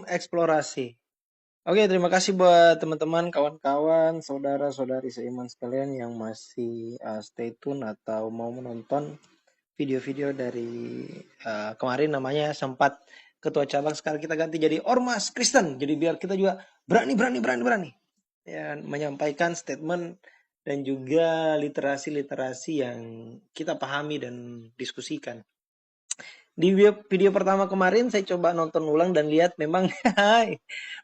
Eksplorasi. Oke, terima kasih buat teman-teman, kawan-kawan, saudara-saudari seiman sekalian yang masih stay tune atau mau menonton video-video dari kemarin. Namanya sempat ketua cabang, sekarang kita ganti jadi Ormas Kristen. Jadi biar kita juga berani ya, menyampaikan statement dan juga literasi-literasi yang kita pahami dan diskusikan. Di video pertama kemarin saya coba nonton ulang dan lihat memang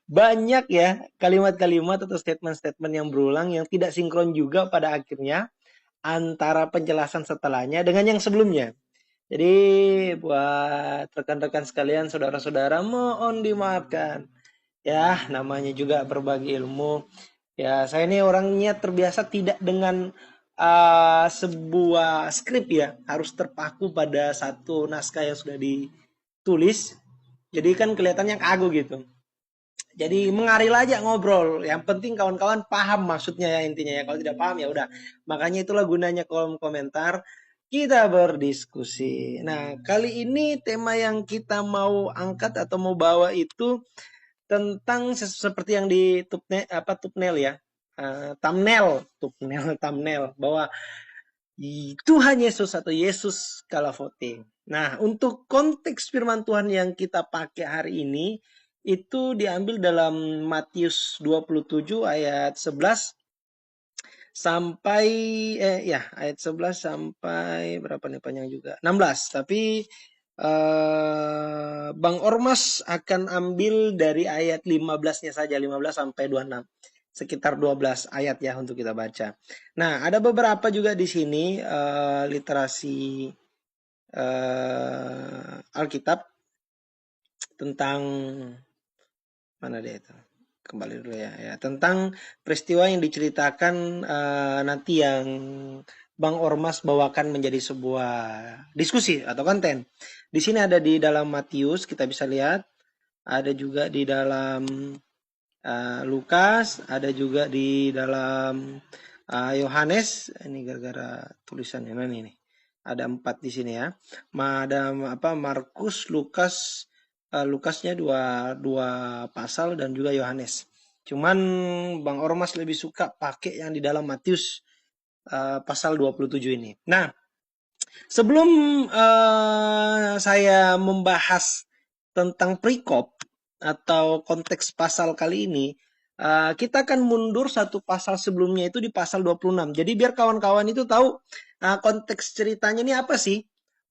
banyak ya kalimat-kalimat atau statement-statement yang berulang yang tidak sinkron juga pada akhirnya antara penjelasan setelahnya dengan yang sebelumnya. Jadi buat rekan-rekan sekalian, saudara-saudara, mohon dimaafkan. Ya, namanya juga berbagi ilmu. Ya, saya ini orangnya terbiasa tidak dengan sebuah skrip ya, harus terpaku pada satu naskah yang sudah ditulis. Jadi kan kelihatannya kagu gitu. Jadi mengaril aja ngobrol. Yang penting kawan-kawan paham maksudnya ya intinya ya. Kalau tidak paham ya udah. Makanya itulah gunanya kolom komentar. Kita berdiskusi. Nah, kali ini tema yang kita mau angkat atau mau bawa itu tentang seperti yang di thumbnail ya. Thumbnail bahwa Tuhan Yesus atau Yesus kala voting. Nah, untuk konteks firman Tuhan yang kita pakai hari ini itu diambil dalam Matius 27 ayat 11 sampai ayat 11 sampai berapa nih panjang juga? 16. Tapi Bang Ormas akan ambil dari ayat 15-nya saja, 15 sampai 26. Sekitar 12 ayat ya untuk kita baca. Nah, ada beberapa juga di sini literasi Alkitab tentang mana dia itu? Kembali dulu ya. Tentang peristiwa yang diceritakan nanti yang Bang Ormas bawakan menjadi sebuah diskusi atau konten. Di sini ada di dalam Matius, kita bisa lihat. Ada juga di dalam Lukas, ada juga di dalam Yohanes. Ini gara-gara tulisannya ini. Ada 4 di sini ya. Ada Markus, Lukas, Lukasnya dua pasal dan juga Yohanes. Cuman Bang Ormas lebih suka pakai yang di dalam Matius pasal 27 ini. Nah, sebelum saya membahas tentang perikop atau konteks pasal kali ini, kita akan mundur satu pasal sebelumnya itu di pasal 26. Jadi biar kawan-kawan itu tahu konteks ceritanya ini apa sih.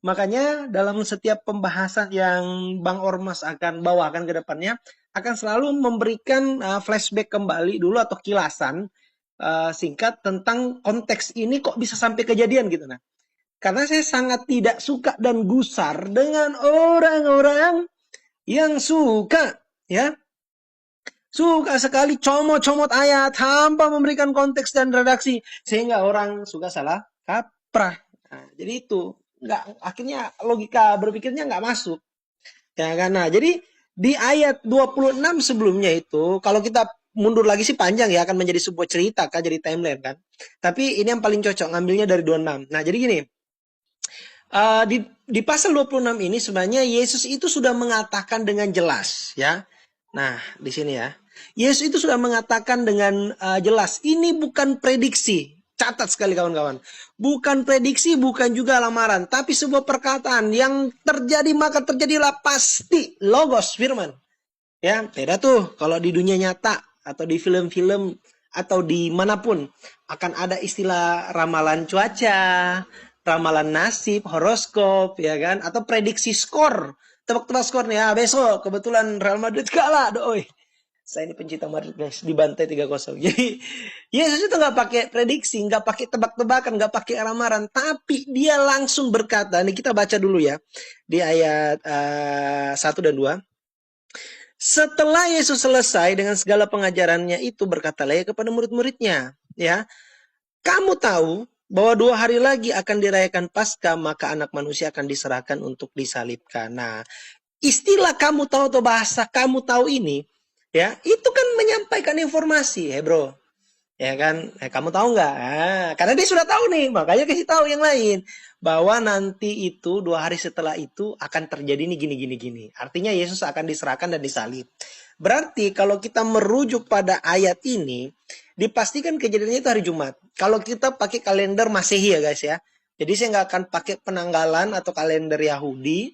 Makanya dalam setiap pembahasan yang Bang Ormas akan bawakan ke depannya, akan selalu memberikan flashback kembali dulu atau kilasan singkat tentang konteks ini kok bisa sampai kejadian gitu. Nah, karena saya sangat tidak suka dan gusar dengan orang-orang yang suka sekali comot-comot ayat tanpa memberikan konteks dan redaksi sehingga orang suka salah kaprah. Nah, jadi itu akhirnya logika berpikirnya nggak masuk. Ya kan? Nah, jadi di ayat 26 sebelumnya itu kalau kita mundur lagi sih panjang ya, akan menjadi sebuah cerita kan, jadi timeline kan. Tapi ini yang paling cocok ngambilnya dari 26. Nah, jadi gini, di pasal 26 ini sebenarnya Yesus itu sudah mengatakan dengan jelas ya. Nah, di sini ya. Yesus itu sudah mengatakan dengan jelas, ini bukan prediksi. Catat sekali kawan-kawan. Bukan prediksi, bukan juga lamaran, tapi sebuah perkataan yang terjadi maka terjadilah pasti, logos firman. Ya, beda tuh kalau di dunia nyata atau di film-film atau dimanapun akan ada istilah ramalan cuaca, ramalan nasib, horoskop, ya kan? Atau prediksi skor. Tebak-tebak skor nih ya, besok kebetulan Real Madrid kalah, doi. Saya ini pencinta Madrid guys, dibantai 3-0. Jadi Yesus itu nggak pakai prediksi, nggak pakai tebak-tebakan, nggak pakai ramalan, tapi dia langsung berkata. Nih kita baca dulu ya di ayat 1 dan 2. Setelah Yesus selesai dengan segala pengajarannya itu, berkatalah ia kepada murid-muridnya, ya, kamu tahu bahwa 2 hari lagi akan dirayakan Paskah, maka anak manusia akan diserahkan untuk disalibkan. Nah, istilah kamu tahu atau bahasa kamu tahu ini, ya, itu kan menyampaikan informasi, bro. Ya kan? Kamu tahu nggak? Karena dia sudah tahu nih, makanya kasih tahu yang lain bahwa nanti itu 2 hari setelah itu akan terjadi nih gini gini gini. Artinya Yesus akan diserahkan dan disalib. Berarti kalau kita merujuk pada ayat ini, dipastikan kejadiannya itu hari Jumat. Kalau kita pakai kalender Masehi ya guys ya. Jadi saya nggak akan pakai penanggalan atau kalender Yahudi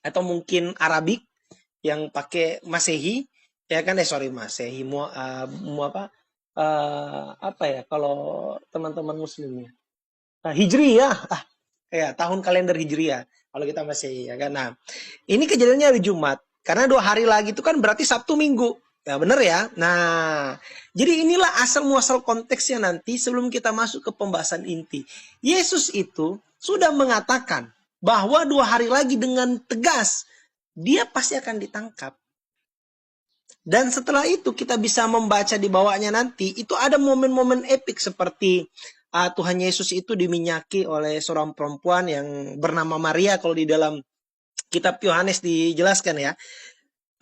atau mungkin Arabik yang pakai Masehi, ya kan? Sorry, Masehi, apa ya kalau teman-teman Muslimnya? Hijriyah, ya tahun kalender Hijriyah. Kalau kita masih ya kan. Nah, ini kejadiannya hari Jumat. Karena 2 hari lagi itu kan berarti Sabtu Minggu. Ya benar ya. Nah, jadi inilah asal muasal konteksnya nanti sebelum kita masuk ke pembahasan inti. Yesus itu sudah mengatakan bahwa 2 hari lagi dengan tegas dia pasti akan ditangkap. Dan setelah itu kita bisa membaca di bawahnya nanti, itu ada momen-momen epik seperti Tuhan Yesus itu diminyaki oleh seorang perempuan yang bernama Maria kalau di dalam kitab Yohanes dijelaskan ya.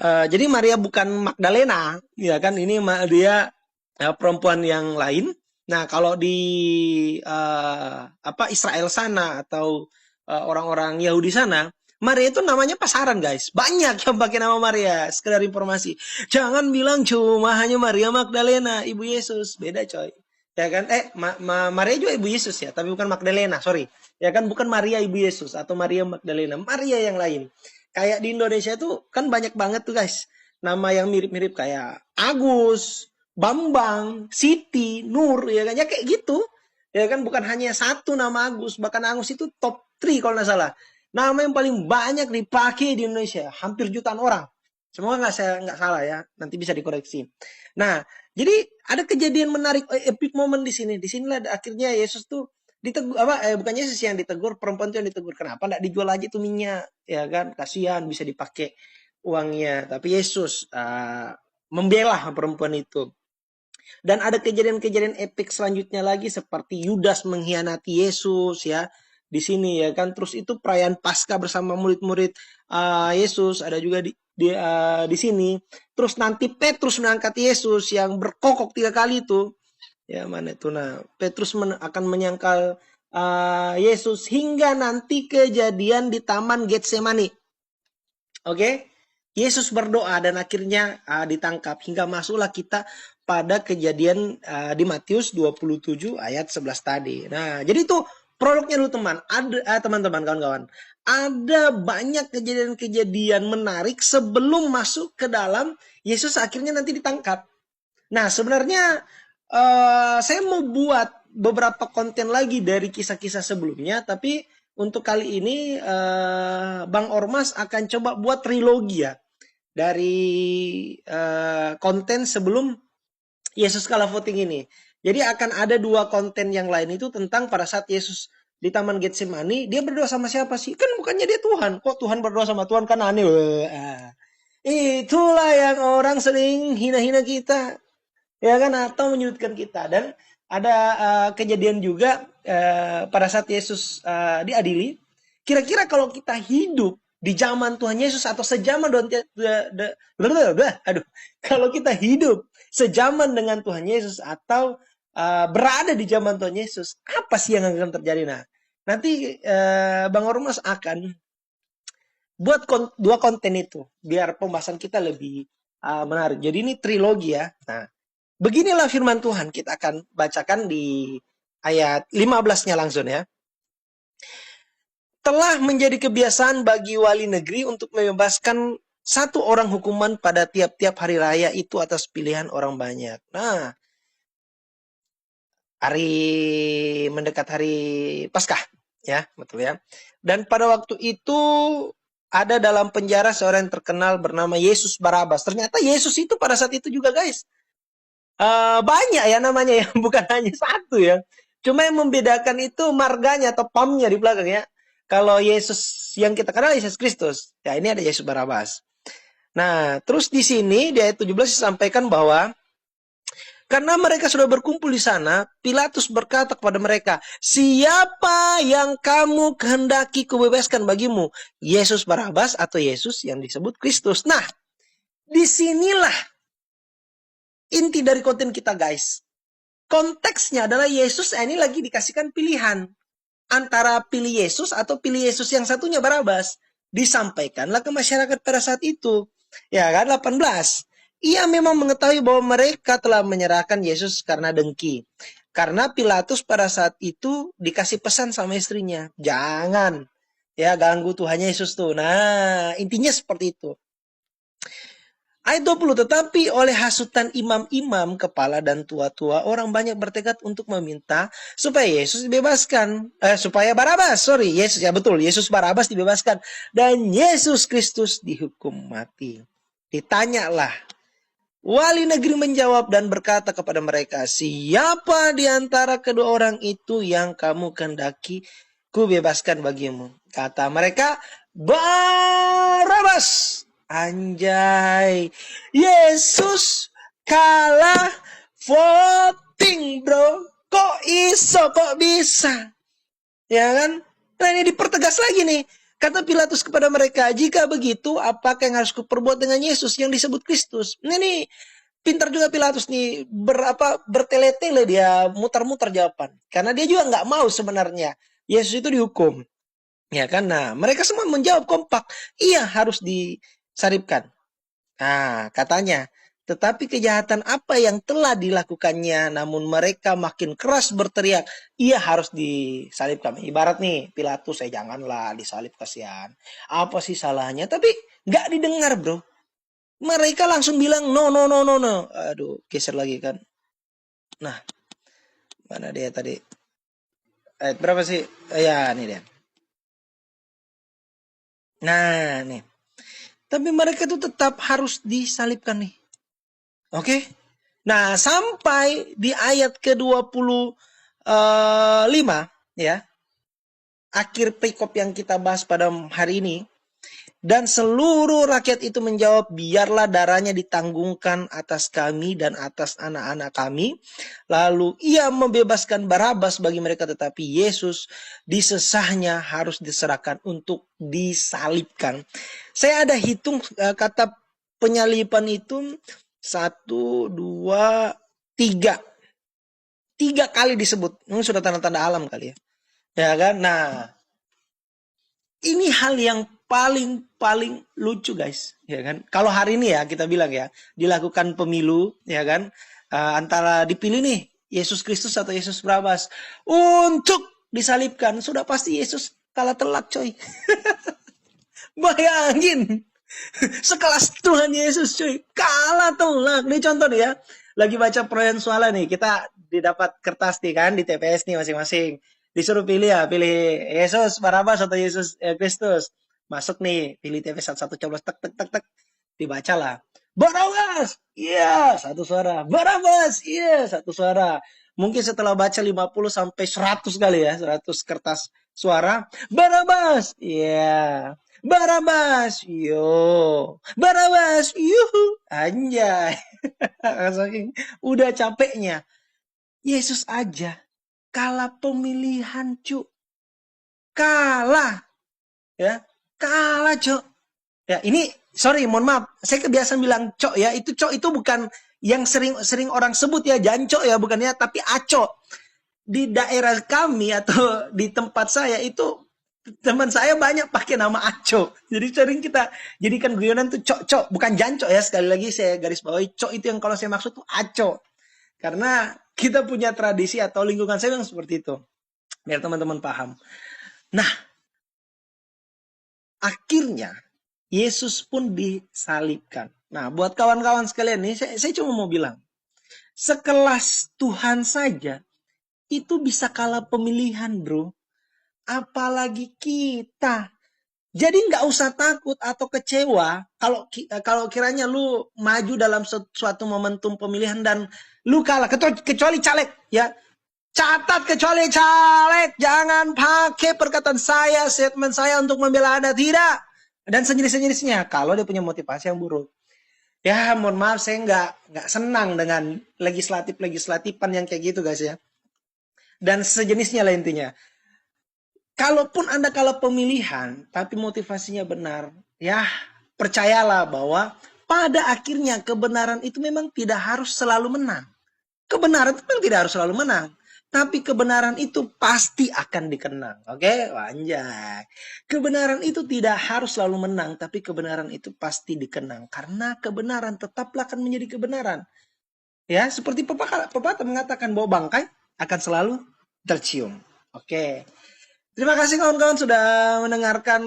Jadi Maria bukan Magdalena, ya kan? Ini dia perempuan yang lain. Nah, kalau di Israel sana atau orang-orang Yahudi sana, Maria itu namanya pasaran guys. Banyak yang pakai nama Maria. Sekedar informasi. Jangan bilang cuma hanya Maria Magdalena, ibu Yesus. Beda coy. Ya kan? Maria juga ibu Yesus ya, tapi bukan Magdalena, sorry. Ya kan, bukan Maria ibu Yesus atau Maria Magdalena. Maria yang lain. Kayak di Indonesia tuh kan banyak banget tuh guys. Nama yang mirip-mirip kayak Agus, Bambang, Siti, Nur, ya kan? Ya kayak gitu. Ya kan, bukan hanya satu nama Agus. Bahkan Agus itu top 3 kalau nggak salah. Nama yang paling banyak dipakai di Indonesia, hampir jutaan orang. Semoga nggak salah ya, nanti bisa dikoreksi. Nah, jadi ada kejadian menarik, epic moment di sini. Di sinilah akhirnya Yesus tuh ditegur, bukan Yesus yang ditegur, perempuan itu yang ditegur. Kenapa nggak dijual aja tuh minyak, ya kan? Kasihan bisa dipakai uangnya. Tapi Yesus membela perempuan itu. Dan ada kejadian-kejadian epik selanjutnya lagi seperti Yudas mengkhianati Yesus ya. Di sini ya kan, terus itu perayaan Paskah bersama murid-murid Yesus ada juga di sini. Terus nanti Petrus mengangkat Yesus yang berkokok 3 kali itu. Ya mana itu, nah Petrus akan menyangkal Yesus hingga nanti kejadian di Taman Getsemani. Oke? Yesus berdoa dan akhirnya ditangkap hingga masuklah kita pada kejadian di Matius 27 ayat 11 tadi. Nah, jadi itu prolognya dulu teman-teman kawan-kawan. Ada banyak kejadian-kejadian menarik sebelum masuk ke dalam Yesus akhirnya nanti ditangkap. Nah, sebenarnya saya mau buat beberapa konten lagi dari kisah-kisah sebelumnya, tapi untuk kali ini Bang Ormas akan coba buat trilogi ya dari konten sebelum Yesus kalah voting ini. Jadi akan ada 2 konten yang lain itu tentang pada saat Yesus di Taman Getsemani, dia berdoa sama siapa sih? Kan bukannya dia Tuhan. Kok Tuhan berdoa sama Tuhan, kan aneh. Itulah yang orang sering hina-hina kita. Ya kan, atau menyudutkan kita. Dan ada kejadian juga pada saat Yesus diadili. Kira-kira kalau kita hidup di zaman Tuhan Yesus atau sejaman kalau kita hidup sejaman dengan Tuhan Yesus atau berada di zaman Tuhan Yesus, apa sih yang akan terjadi? Nah, nanti Bang Ormas akan buat 2 konten itu biar pembahasan kita lebih menarik. Jadi ini trilogi ya. Nah, beginilah firman Tuhan, kita akan bacakan di ayat 15-nya langsung ya. Telah menjadi kebiasaan bagi wali negeri untuk membebaskan 1 orang hukuman pada tiap-tiap hari raya itu atas pilihan orang banyak. Nah, mendekat hari Paskah ya, betul ya. Dan pada waktu itu ada dalam penjara seorang yang terkenal bernama Yesus Barabas. Ternyata Yesus itu pada saat itu juga guys banyak ya namanya ya, bukan hanya 1 ya. Cuma yang membedakan itu marganya atau pamnya di belakang ya. Kalau Yesus yang kita kenal Yesus Kristus, ya ini ada Yesus Barabas. Nah, terus di sini di ayat 17 disampaikan bahwa karena mereka sudah berkumpul di sana, Pilatus berkata kepada mereka, siapa yang kamu kehendaki kubebaskan bagimu? Yesus Barabas atau Yesus yang disebut Kristus? Nah, disinilah inti dari konten kita guys. konteksnya adalah Yesus ini lagi dikasihkan pilihan antara pilih Yesus atau pilih Yesus yang satunya Barabas. Disampaikanlah ke masyarakat pada saat itu. Ya kan 18. Ia memang mengetahui bahwa mereka telah menyerahkan Yesus karena dengki. Karena Pilatus pada saat itu dikasih pesan sama istrinya, jangan ya ganggu Tuhan Yesus tuh. Nah, intinya seperti itu. Ayat 20, tetapi oleh hasutan imam-imam, kepala dan tua-tua, orang banyak bertekad untuk meminta supaya Yesus dibebaskan. Supaya Barabas, Yesus, ya betul, Yesus Barabas dibebaskan. Dan Yesus Kristus dihukum mati. Ditanyalah. Wali negeri menjawab dan berkata kepada mereka, siapa di antara kedua orang itu yang kamu kehendaki ku bebaskan bagimu? Kata mereka, Barabas. Anjay, Yesus kalah voting, bro. Kok bisa? Ya kan? Nah, ini dipertegas lagi nih. Kata Pilatus kepada mereka, jika begitu, apakah yang harus kuperbuat dengan Yesus yang disebut Kristus? Ini pintar juga Pilatus nih, bertele-tele dia, muter-muter jawaban. Karena dia juga nggak mau sebenarnya Yesus itu dihukum. Ya kan? Nah, mereka semua menjawab kompak, iya harus disalibkan. Nah, katanya, tetapi kejahatan apa yang telah dilakukannya, namun mereka makin keras berteriak, ia harus disalibkan. Ibarat nih, Pilatus, janganlah disalib, kasihan. Apa sih salahnya? Tapi nggak didengar, bro. Mereka langsung bilang, no. Aduh, geser lagi kan. Nah, mana dia tadi? Berapa sih? Ya, ini dia. Nah, nih. Tapi mereka itu tetap harus disalibkan nih. Oke? Nah, sampai di ayat ke-25 ya. Akhir perikop yang kita bahas pada hari ini. Dan seluruh rakyat itu menjawab, biarlah darahnya ditanggungkan atas kami dan atas anak-anak kami. Lalu ia membebaskan Barabas bagi mereka, tetapi Yesus disesahnya harus diserahkan untuk disalibkan. Saya ada hitung kata penyaliban itu 1, 2, 3. 3 kali disebut. Ini sudah tanda-tanda alam kali ya. Ya kan? Nah, ini hal yang paling lucu guys, ya kan? Kalau hari ini ya kita bilang ya, dilakukan pemilu, ya kan? Antara dipilih nih Yesus Kristus atau Yesus Barabas untuk disalibkan, sudah pasti Yesus kalah telak, coy. Bayangin, sekelas Tuhan Yesus, coy, kalah telak. Nih contoh nih ya, lagi baca perolehan suara nih, kita didapat kertas nih kan di TPS nih masing-masing. Disuruh pilih Yesus Barabas atau Yesus Kristus. Masuk nih, pilih TP satu-satu, coblos tek dibacalah. Barabas, iya, 1 suara. Barabas, iya, 1 suara. Mungkin setelah baca 50 sampai 100 kali ya, 100 kertas suara. Barabas, iya. Barabas, yo. Barabas, yuhu. Anjay. Udah capeknya. Yesus aja kalah pemilihan, cu. Kalah. Ya. Kalah, Cok. Ya, ini mohon maaf, saya kebiasaan bilang Cok ya. Cok itu bukan yang sering orang sebut ya, jangan Cok ya, bukannya, tapi Aco. Di daerah kami atau di tempat saya itu teman saya banyak pakai nama Aco. Jadi sering kita jadikan guyonan tuh Cok, bukan jancok ya. Sekali lagi saya garis bawahi, Cok itu yang kalau saya maksud tuh Aco. Karena kita punya tradisi atau lingkungan saya yang seperti itu. Biar teman-teman paham. Nah, akhirnya Yesus pun disalibkan. Nah, buat kawan-kawan sekalian nih, saya cuma mau bilang, sekelas Tuhan saja itu bisa kalah pemilihan, bro. Apalagi kita. Jadi nggak usah takut atau kecewa kalau kiranya lu maju dalam suatu momentum pemilihan dan lu kalah, kecuali caleg ya. Catat, kecuali caleg, jangan pakai perkataan saya, statement saya untuk membela Anda, tidak. Dan sejenis-sejenisnya, kalau dia punya motivasi yang buruk. Ya, mohon maaf, saya nggak senang dengan legislatifan yang kayak gitu, guys ya. Dan sejenisnya lah intinya. Kalaupun Anda kalah pemilihan, tapi motivasinya benar, ya percayalah bahwa pada akhirnya kebenaran itu memang tidak harus selalu menang. Kebenaran itu memang tidak harus selalu menang. Tapi kebenaran itu pasti akan dikenang. Oke, anjay. Kebenaran itu tidak harus selalu menang, tapi kebenaran itu pasti dikenang. Karena kebenaran tetaplah akan menjadi kebenaran. Ya, seperti pepatah mengatakan bahwa bangkai akan selalu tercium. Oke. Terima kasih kawan-kawan sudah mendengarkan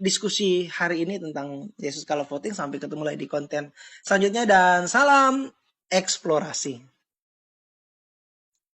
diskusi hari ini tentang Yesus Kalau Voting. Sampai ketemu lagi di konten selanjutnya dan salam eksplorasi.